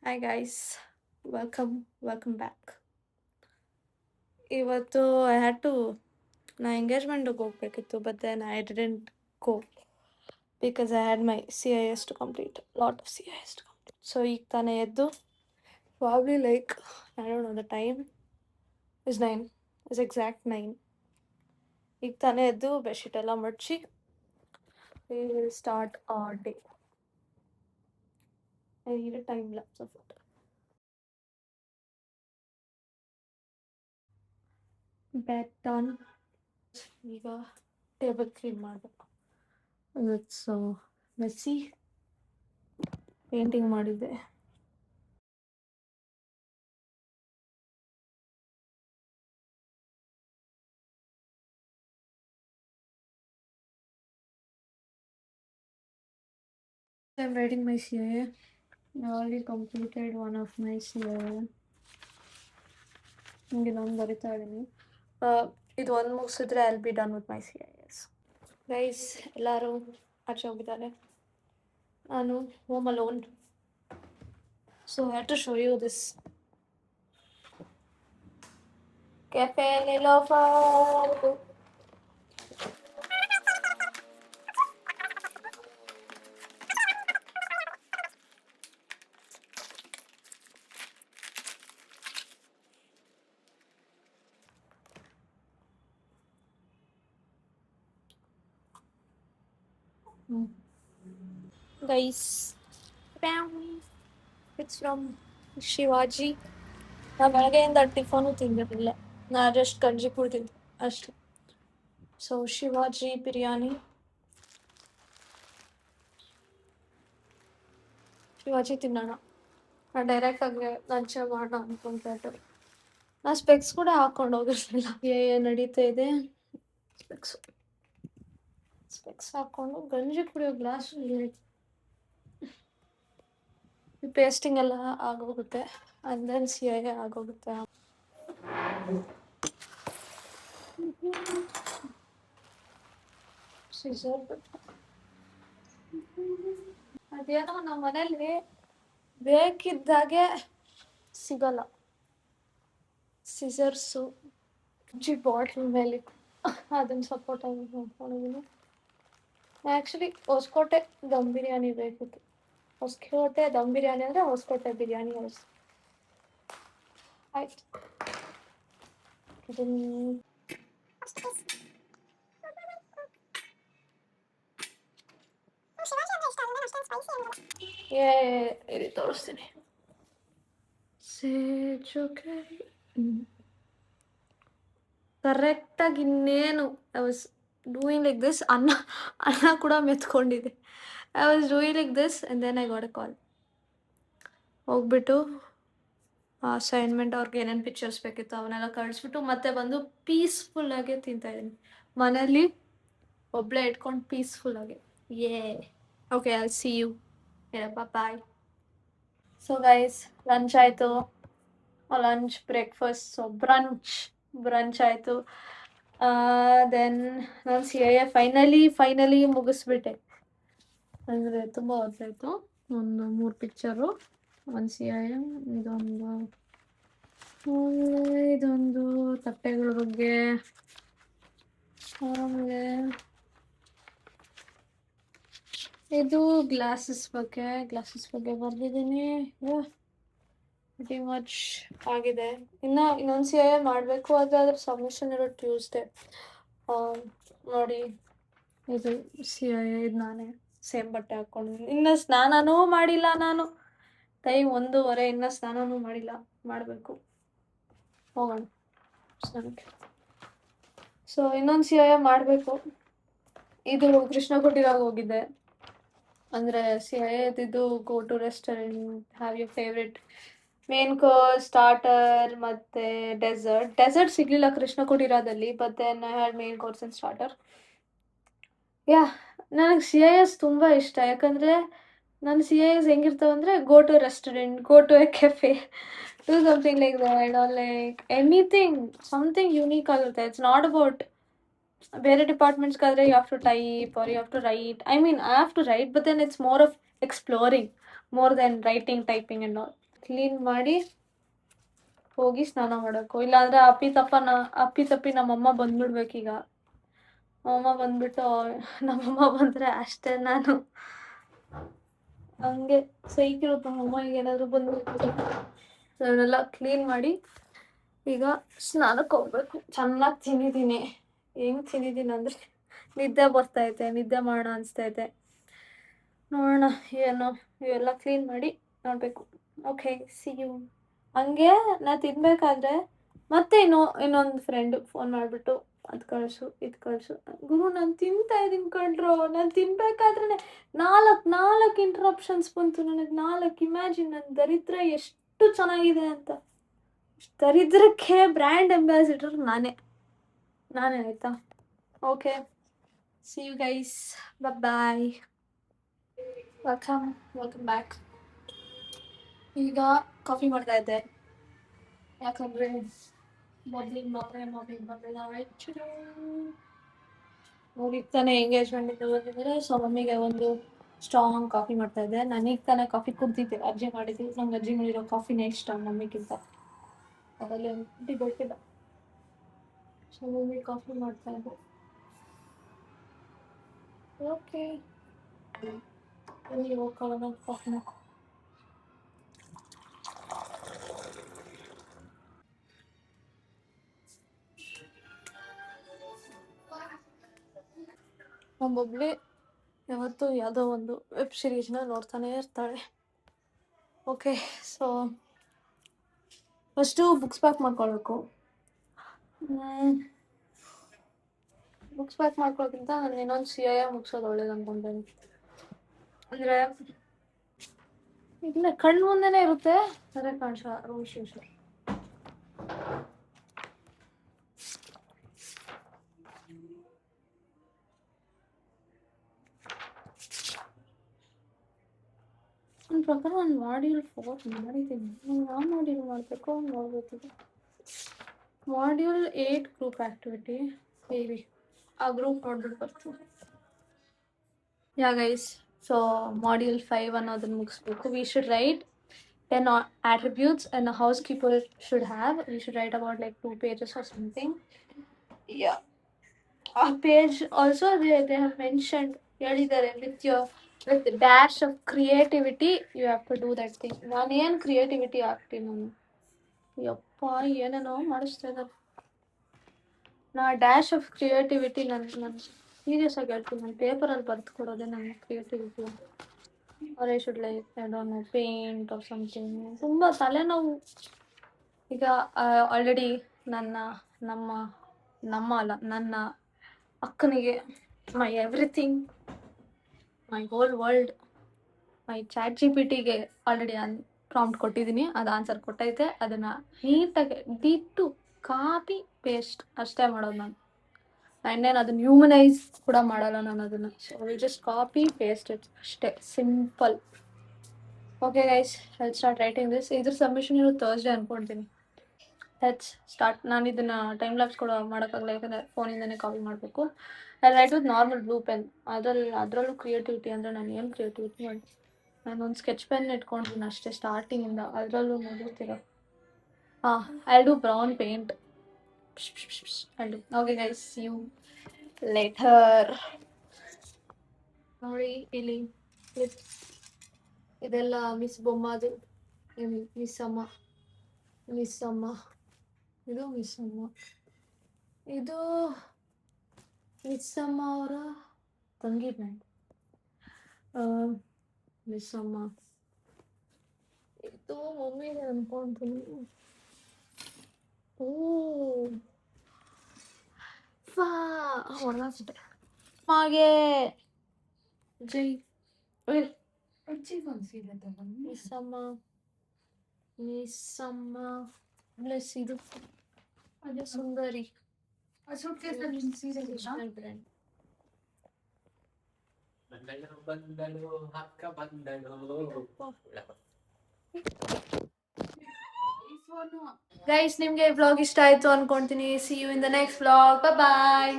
Hi guys, welcome back. ಇವತ್ತು I had to ನಾ ಎಂಗೇಜ್ಮೆಂಟ್ಗೆ ಹೋಗ್ಬೇಕಿತ್ತು but then I didn't go because I had my C I S to complete lot of C I S to complete. So ಈಗ ತಾನೇ ಎದ್ದು probably like I don't know the time is 9 is exact 9. ಈಗ ತಾನೇ ಎದ್ದು bedsheet ಎಲ್ಲ ಮಡಚಿ we will start our day. I need a time lapse of it. Bed done. ಈಗ table clean ಮಾಡಬೇಕು. It's messy. ಪೇಂಟಿಂಗ್ ಮಾಡಿದ್ದೆ. I'm writing my CA. I already completed one of my CA. ಹಿಂಗೆ ನಾನು ಬರಿತಾ ಇದ್ದೀನಿ. ಇದು ಒಂದು ಮುಗಿಸಿದ್ರೆ I will be done with my CIS. Guys ಎಲ್ಲರೂ ಆಚೆ ಹೋಗಿದ್ದಾರೆ. ನಾನು home alone. So I have to show you this cafe Niloufer. Guys it's from Shivaji. ನಾ ಬೆಳಗ್ಗೆಯಿಂದ ಟಿಫನು ತಿಂದಿರಲಿಲ್ಲ, ನಾ ಜಸ್ಟ್ ಗಂಜಿ ಕುಡ್ದಿದ್ದೆ ಅಷ್ಟೆ. ಸೊ ಶಿವಾಜಿ ಬಿರಿಯಾನಿ, ಶಿವಾಜಿ ತಿನ್ನೋಣ. ನಾ ಡೈರೆಕ್ಟಾಗಿ ಲಂಚ್ ಮಾಡೋಣ ಅಂದ್ಕೊಂಡ್ರೆ ನಾ ಸ್ಪೆಕ್ಸ್ ಕೂಡ ಹಾಕೊಂಡು ಹೋಗಿರ್ಲಿಲ್ಲ. ನಡೀತಾ ಇದೆ. ಸ್ಪೆಕ್ಸ್ ಹಾಕೊಂಡು ಗಂಜಿ ಕುಡಿಯೋ ಗ್ಲಾಸ್ ಪೇಸ್ಟಿಂಗ್ ಎಲ್ಲ ಆಗೋಗುತ್ತೆ, ಅಂಡ್ ದೆನ್ CI ಆಗೋಗುತ್ತೆ. ಸಿಸರ್ ಅದೇನೋ ನಮ್ಮ ಮನೇಲಿ ಬೇಕಿದ್ದಾಗೆ ಸಿಗಲ್ಲ ಸಿಸರ್ಸು. ಬಾಟ್ಲ್ ಮೇಲೆ ಅದನ್ನು ಸಪೋರ್ಟ್ ಆಗಿ ನೋಡ್ಕೊಂಡಿದ್ದೀನಿ. ಆ್ಯಕ್ಚುಲಿ ಹೊಸಕೋಟೆ ದಮ್ ಬಿರಿಯಾನಿ ಬೇಕಿತ್ತು. ಹೊಸಕೋಟೆ ದಮ್ ಬಿರಿಯಾನಿ ಅಂದರೆ ಹೊಸಕೋಟೆ ಬಿರಿಯಾನಿ ಹೌಸ್. ಆಯ್ತು. ಇಲ್ಲಿ ತೋರಿಸ್ತೀನಿ. ಕರೆಕ್ಟಾಗಿ ಇನ್ನೇನು I was doing like this. ಅನ್ನ ಕೂಡ ಮೆತ್ಕೊಂಡಿದೆ. I was doing like this and then I got a call. ಹೋಗ್ಬಿಟ್ಟು ಅಸೈನ್ಮೆಂಟ್ ಅವ್ರಿಗೆ ಏನೇನು ಪಿಕ್ಚರ್ಸ್ ಬೇಕಿತ್ತು ಅವನ್ನೆಲ್ಲ ಕಳಿಸ್ಬಿಟ್ಟು ಮತ್ತೆ ಬಂದು ಪೀಸ್ಫುಲ್ಲಾಗೆ ತಿಂತಾಯಿದ್ದೀನಿ ಮನೇಲಿ ಒಬ್ಬಳೇ ಇಟ್ಕೊಂಡು ಪೀಸ್ಫುಲ್ಲಾಗಿ. Okay, I see you. ಏನಪ್ಪ, ಬಾಯ್. ಸೊ ಗೈಸ್, ಲಂಚ್ ಆಯಿತು. ಲಂಚ್ ಬ್ರೇಕ್ಫಾಸ್ಟ್, ಸೊ ಬ್ರಂಚ್ ಆಯಿತು. ದೆನ್ ನಾನು CA ಫೈನಲಿ ಮುಗಿಸ್ಬಿಟ್ಟೆ. ಅಂದರೆ ತುಂಬ ಹೊತ್ತಾಯಿತು. ಒಂದು 3 ಪಿಕ್ಚರು, ಒಂದು CI, ಇದೊಂದು ತಟ್ಟೆಗಳ ಬಗ್ಗೆ, ಆಮೇಲೆ ಇದು ಗ್ಲಾಸಸ್ ಬಗ್ಗೆ ಬರೆದಿದ್ದೀನಿ. ವೆರಿ ಮಚ್ ಆಗಿದೆ. ಇನ್ನೊಂದು CI ಮಾಡಬೇಕು, ಆದರೆ ಅದ್ರ ಸಬ್ಮಿಷನ್ ಇರೋ ಟ್ಯೂಸ್ಡೇ. ನೋಡಿ, ಇದು CI, ಇದು ನಾನೇ ಸೇಮ್ ಬಟ್ಟೆ ಹಾಕ್ಕೊಂಡಿದ್ದೀನಿ. ಇನ್ನೂ ಸ್ನಾನನೂ ಮಾಡಿಲ್ಲ ನಾನು. ಟೈಮ್ 1:30, ಇನ್ನೂ ಸ್ನಾನನೂ ಮಾಡಿಲ್ಲ, ಮಾಡಬೇಕು. ಹೋಗೋಣ ಸ್ನಾನಕ್ಕೆ. ಸೊ ಇನ್ನೊಂದು CI ಮಾಡಬೇಕು. ಇದು ಕೃಷ್ಣ ಕುಟೀರಾಗ ಹೋಗಿದ್ದೆ. ಅಂದರೆ CI ಇದು go to restaurant, have you favourite main course, starter ಮತ್ತು ಡೆಸರ್ಟ್ ಸಿಗಲಿಲ್ಲ ಕೃಷ್ಣ ಕುಟೀರಾದಲ್ಲಿ. But then I had main course and starter. ನನಗೆ CIS ತುಂಬ ಇಷ್ಟ. ಯಾಕಂದರೆ ನನ್ನ CIS ಹೆಂಗಿರ್ತಾವೆ ಅಂದರೆ, go to restaurant, go to a cafe, do something like that, or like anything, something unique ಆಗುತ್ತೆ. ಇಟ್ಸ್ ನಾಟ್ ಅಬೌಟ್ ಬೇರೆ ಡಿಪಾರ್ಟ್ಮೆಂಟ್ಸ್ಗಾದರೆ you have to type or you have to write. I have to right, but then it's more of exploring more than writing, typing and all. Clean ಮಾಡಿ ಹೋಗಿ ಸ್ನಾನ ಮಾಡಬೇಕು. ಇಲ್ಲಾಂದ್ರೆ ಅಪ್ಪಿ ತಪ್ಪಿ ನಮ್ಮಮ್ಮ ಬಂದ್ಬಿಡ್ಬೇಕೀಗ. ನಮ್ಮಮ್ಮ ಬಂದ್ಬಿಟ್ಟು ನಮ್ಮಮ್ಮ ಬಂದರೆ ಅಷ್ಟೇ ನಾನು ಹಂಗೆ ಸೈಕಿರುತ್ತೆ. ನಮ್ಮಮ್ಮ ಈಗ ಏನಾದರೂ ಬಂದ್ಬಿಟ್ಟು ಅದನ್ನೆಲ್ಲ ಕ್ಲೀನ್ ಮಾಡಿ ಈಗ ಸ್ನಾನಕ್ಕೆ ಹೋಗ್ಬೇಕು. ಚೆನ್ನಾಗಿ ತಿಂದಿದ್ದೀನಿ. ಹೆಂಗೆ ತಿಂದಿದ್ದೀನಿ ಅಂದರೆ ನಿದ್ದೆ ಬರ್ತೈತೆ, ನಿದ್ದೆ ಮಾಡೋಣ ಅನಿಸ್ತೈತೆ. ನೋಡೋಣ ಏನು ಇವೆಲ್ಲ ಕ್ಲೀನ್ ಮಾಡಿ ನೋಡಬೇಕು. Okay, see you. ಹಂಗೆ ನಾ ತಿನ್ಬೇಕಾದ್ರೆ ಮತ್ತೆ ಇನ್ನೊಂದು ಫ್ರೆಂಡು ಫೋನ್ ಮಾಡಿಬಿಟ್ಟು ಅದು ಕಳಿಸು ಇದು ಕಳಿಸು. ಗುರು ನಾನು ತಿಂತಾ ಇದ್ದೀನಿ ಕಣ್ರೋ, ನಾನು ತಿನ್ಬೇಕಾದ್ರೆ ನಾಲ್ಕು ಇಂಟ್ರಪ್ಷನ್ಸ್ ಬಂತು ನನಗೆ. 4 ಇಮ್ಯಾಜಿನ್. ನನ್ನ ದರಿದ್ರ ಎಷ್ಟು ಚೆನ್ನಾಗಿದೆ ಅಂತ. ದರಿದ್ರಕ್ಕೆ ಬ್ರ್ಯಾಂಡ್ ಅಂಬಾಸಿಡರ್ ನಾನೇ ಆಯಿತಾ. Okay, see you guys, bye. Welcome back. ಈಗ ಕಾಫಿ ಮಾಡ್ತಾ ಇದ್ದೆ, ಯಾಕಂದರೆ ಮೊದಲಿಗೆ ಬಂದಿದ್ದಾರೆ. ಅವ್ರಿಗೆ ತಾನೇ ಎಂಗೇಜ್ಮೆಂಟ್ ಬಂದಿದ್ದಾರೆ. ಸೊ ಮಮ್ಮಿಗೆ ಒಂದು ಸ್ಟ್ರಾಂಗ್ ಕಾಫಿ ಮಾಡ್ತಾ ಇದ್ದೆ. ನನಗೆ ತಾನೇ ಕಾಫಿ ಕುಡ್ದಿದ್ದೆ, ಅಜ್ಜಿ ಮಾಡಿದ್ದೆ. ನಂಗೆ ಅಜ್ಜಿ ಮಾಡಿರೋ ಕಾಫಿನೇ ಇಷ್ಟ ಮಮ್ಮಿಗಿಂತ. ಅದರಲ್ಲಿ ಒಂದು ಡಿಬೇಟ್ ಇಲ್ಲ. ಸೊ ಮಮ್ಮಿ ಕಾಫಿ ಮಾಡ್ತಾ ಇದ್ದೆ. ಓಕೆ, ಹೋಗೋಣ ಕಾಫಿನ. ಒಬ್ಬೊಬ್ಳೆ ಯಾವತ್ತೂ ಯಾವುದೋ ಒಂದು ವೆಬ್ ಸಿರೀಸ್ನ ನೋಡ್ತಾನೆ ಇರ್ತಾಳೆ. Okay, so first books pack ಮಾಡ್ಕೊಳ್ಬೇಕು. ಬುಕ್ಸ್ ಪ್ಯಾಕ್ ಮಾಡ್ಕೊಳ್ಳೋಕ್ಕಿಂತ ನಾನು ಇನ್ನೊಂದು CII ಮುಗಿಸೋದು ಒಳ್ಳೇದು ಅಂದ್ಕೊಂಡೇನೆ. ಅಂದರೆ ಇಲ್ಲ, ಕಣ್ಣು ಮುಂದೆನೇ ಇರುತ್ತೆ, ಅದೇ ಕಾಣಿಸ ರೂಮ್ ಶೂಸರ್. ನನ್ನ ಪ್ರಕಾರ ನಾನು ಮಾಡ್ಯೂಲ್ 4 ಮಾಡಿದ್ದೀನಿ. ನಾನು ಯಾವ ಮಾಡ್ಯೂಲ್ ಮಾಡಬೇಕು ನೋಡ್ಬೇಕಿದೆ. ಮಾಡ್ಯೂಲ್ 8 ಗ್ರೂಪ್ ಆ್ಯಕ್ಟಿವಿಟಿ ಹೇಳಿ, ಆ ಗ್ರೂಪ್ ನೋಡ್ಬಿಟ್ಟು ಬರ್ತೀನಿ. ಯಾ ಗೈಸ್, ಸೊ ಮಾಡ್ಯೂಲ್ 5 ಅನ್ನೋದನ್ನು ಮುಗಿಸ್ಬೇಕು. We should write 10 attributes and a housekeeper should have. We should write about like 2 pages or something. Yeah, a page also they have mentioned ಹೇಳಿದ್ದಾರೆ with dash of creativity you have to do that thing. ನಾನು ಏನು creativity ಆಗ್ತೀನಿ ನಾನು, ಯಪ್ಪ ಏನೇನೋ ಮಾಡಿಸ್ತಾ ಇದ್ದಾರೆ. ನಾ ಡ್ಯಾಶ್ ಆಫ್ ಕ್ರಿಯೇಟಿವಿಟಿ ನಾನು ಸೀರಿಯಸ್ ಆಗಿ ಹೇಳ್ತೀನಿ. ನಾನು ಪೇಪರಲ್ಲಿ ಬರೆದು ಕೊಡೋದೇ ನನ್ನ creativity. Or I should like I don't know paint or something. ತುಂಬ ತಲೆನೋವು. ಈಗ ಆಲ್ರೆಡಿ ನನ್ನ ಅಕ್ಕನಿಗೆ my everything, my whole world, my chat GPT already prompt ಕೊಟ್ಟಿದ್ದೀನಿ. ಅದು ಆನ್ಸರ್ ಕೊಟ್ಟೈತೆ. ಅದನ್ನು ನೀಟಾಗಿ ಡಿಟ್ಟು ಕಾಪಿ ಪೇಸ್ಟ್ ಅಷ್ಟೇ ಮಾಡೋದು ನಾನು. ಆ್ಯಂಡ್ ಅದನ್ನು ಹ್ಯೂಮನೈಸ್ ಕೂಡ ಮಾಡಲ್ಲ ನಾನು ಅದನ್ನು. So will just copy paste it ಅಷ್ಟೇ, simple. Okay guys, I'll start writing this. ಇದ್ರ ಸಬ್ಮಿಷನ್ ಇರೋ ಥರ್ಸ್ಡೇ ಅಂದ್ಕೊಳ್ತೀನಿ. Let's start. ನಾನು ಇದನ್ನು ಟೈಮ್ ಲ್ಯಾಪ್ಸ್ ಕೂಡ ಮಾಡೋಕ್ಕಾಗಲ್ಲ, ಯಾಕಂದರೆ ಫೋನಿಂದನೇ ಕಾಪಿ ಮಾಡಬೇಕು. I write with normal blue pen. ಅದರಲ್ಲೂ ಕ್ರಿಯೇಟಿವಿಟಿ ಅಂದರೆ ನಾನು ಏನು ಕ್ರಿಯೇಟಿವಿಟಿ ಮಾಡಿ, ನಾನೊಂದು ಸ್ಕೆಚ್ ಪೆನ್ ಇಟ್ಕೊಂಡಿದ್ದೀನಿ ಅಷ್ಟೇ ಸ್ಟಾರ್ಟಿಂಗಿಂದ. ಅದರಲ್ಲೂ ನೋಡಿರ್ತೀರ. I do brown paint. Okay guys, see you later. ನೋಡಿ ಇಲ್ಲಿ ಇದೆಲ್ಲ ಮಿಸ್ ಬೊಮ್ಮದು, ಮಿಸ್ ಅಮ್ಮ, ಇದು ಮಿಸ್ ಅಮ್ಮ ಅವರ ತಂಗಿ ಬ್ಯಾಂಡ್. ಮಿಸ್ ಅಮ್ಮ ಇದು ಮಮ್ಮಿಗೆ ಅನ್ಕೊಂತೀನಿ. ಹೊಡೆದಷ್ಟೆ ಹಾಗೆ ಜೈ ಮಿಸ್ಸಮ್ಮ ಪ್ಲಸ್ ಇದು ಅದೇ ಸುಂದರಿ. ಗೈಸ್, ನಿಮ್ಗೆ ವ್ಲಾಗ್ ಇಷ್ಟ ಆಯ್ತು ಅನ್ಕೊಂತೀನಿ. See you in the next vlog. Bye.